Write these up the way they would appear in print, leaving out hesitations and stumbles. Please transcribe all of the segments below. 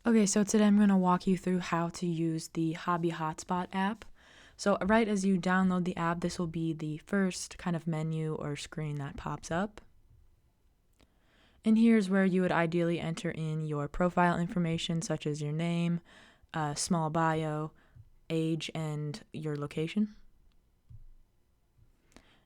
Okay, so today I'm going to walk you through how to use the Hobby Hotspot app. So, right as you download the app, this will be the first kind of menu or screen that pops up. And here's where you would ideally enter in your profile information, such as your name, small bio, age, and your location.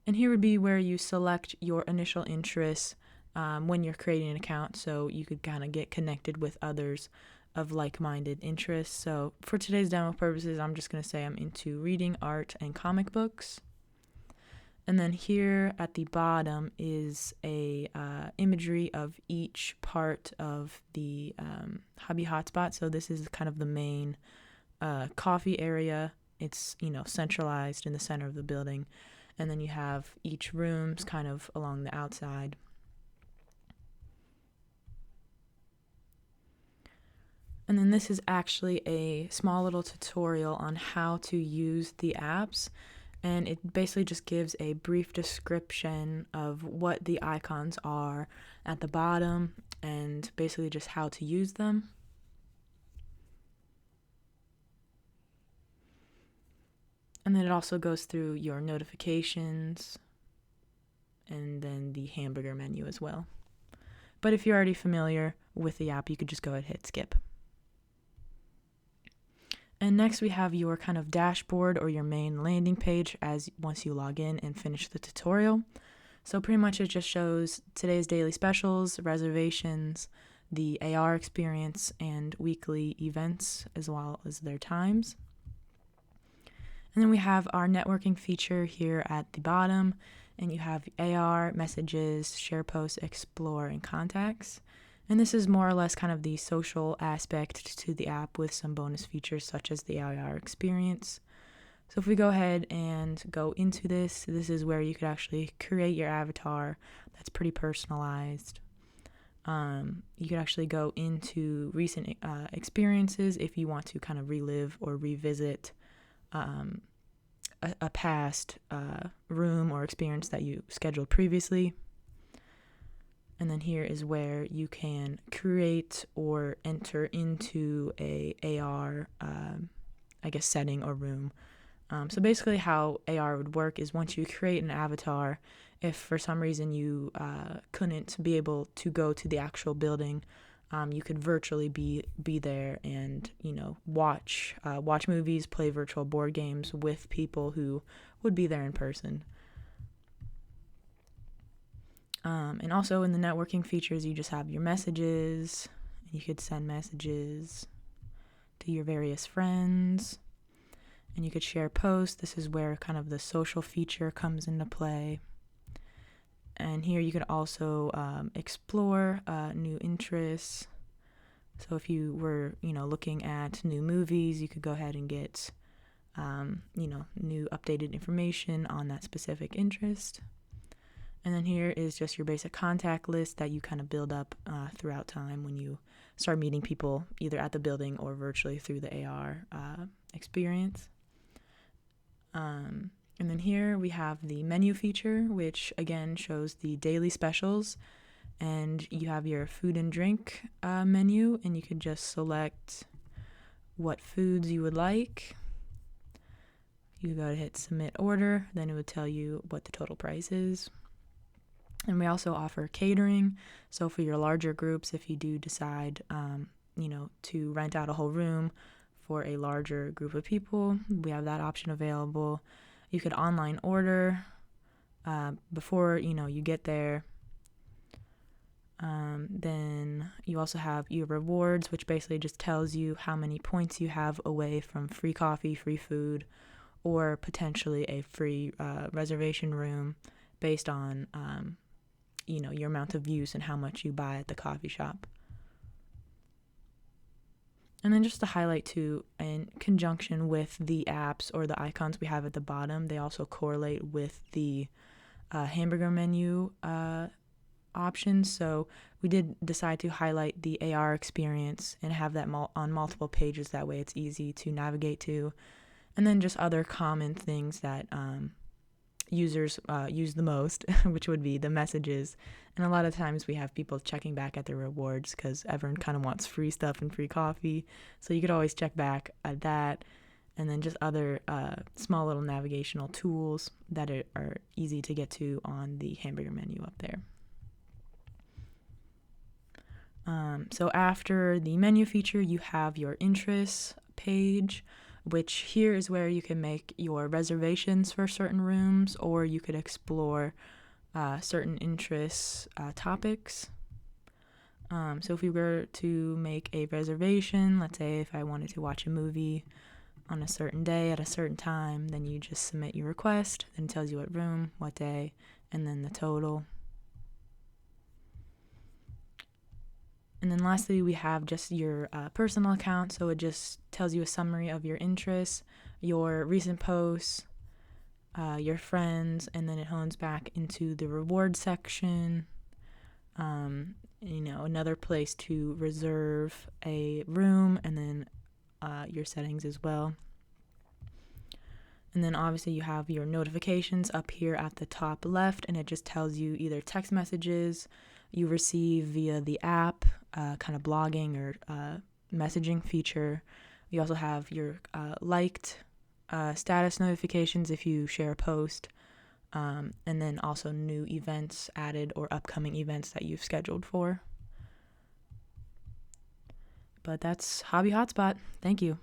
And here would be where you select your initial interests when you're creating an account, so you could kind of get connected with others of like-minded interests. So for today's demo purposes, I'm just going to say I'm into reading, art, and comic books. And then here at the bottom is a imagery of each part of the Hobby Hotspot. So this is kind of the main coffee area. It's, centralized in the center of the building. And then you have each rooms kind of along the outside. And then this is actually a small little tutorial on how to use the apps. And it basically just gives a brief description of what the icons are at the bottom and basically just how to use them. And then it also goes through your notifications and then the hamburger menu as well. But if you're already familiar with the app, you could just go ahead and hit skip. And next we have your kind of dashboard or your main landing page once you log in and finish the tutorial. So pretty much it just shows today's daily specials, reservations, the AR experience, and weekly events as well as their times. And then we have our networking feature here at the bottom, and you have AR, messages, share posts, explore, and contacts. And this is more or less kind of the social aspect to the app with some bonus features such as the AR experience. So if we go ahead and go into this is where you could actually create your avatar that's pretty personalized. You could actually go into recent experiences if you want to kind of relive or revisit a past room or experience that you scheduled previously. And then here is where you can create or enter into a AR, setting or room. So basically how AR would work is once you create an avatar, if for some reason you couldn't be able to go to the actual building, you could virtually be there and, watch movies, play virtual board games with people who would be there in person. And also in the networking features, you just have your messages. You could send messages to your various friends. And you could share posts. This is where kind of the social feature comes into play. And here you could also explore new interests. So if you were, looking at new movies, you could go ahead and get, new updated information on that specific interest. And then here is just your basic contact list that you kind of build up throughout time when you start meeting people either at the building or virtually through the AR experience. And then here we have the menu feature, which again shows the daily specials. And you have your food and drink menu, and you can just select what foods you would like. You go to hit submit order, then it would tell you what the total price is. And we also offer catering. So for your larger groups, if you do decide, to rent out a whole room for a larger group of people, we have that option available. You could online order before, you get there. Then you also have your rewards, which basically just tells you how many points you have away from free coffee, free food, or potentially a free reservation room based on your amount of use and how much you buy at the coffee shop. And then just to highlight too, in conjunction with the apps or the icons we have at the bottom, they also correlate with the hamburger menu options. So we did decide to highlight the AR experience and have that on multiple pages. That way it's easy to navigate to. And then just other common things that users use the most, which would be the messages. And a lot of times we have people checking back at their rewards because everyone kind of wants free stuff and free coffee. So you could always check back at that. And then just other small little navigational tools that are easy to get to on the hamburger menu up there. So after the menu feature, you have your interests page, which here is where you can make your reservations for certain rooms, or you could explore certain interests topics. So if we were to make a reservation, let's say if I wanted to watch a movie on a certain day at a certain time, then you just submit your request, then it tells you what room, what day, and then the total. And then lastly, we have just your personal account. So it just tells you a summary of your interests, your recent posts, your friends, and then it hones back into the reward section. Another place to reserve a room, and then your settings as well. And then obviously you have your notifications up here at the top left, and it just tells you either text messages you receive via the app, kind of blogging or messaging feature. You also have your liked status notifications if you share a post, and then also new events added or upcoming events that you've scheduled for. But that's Hobby Hotspot. Thank you.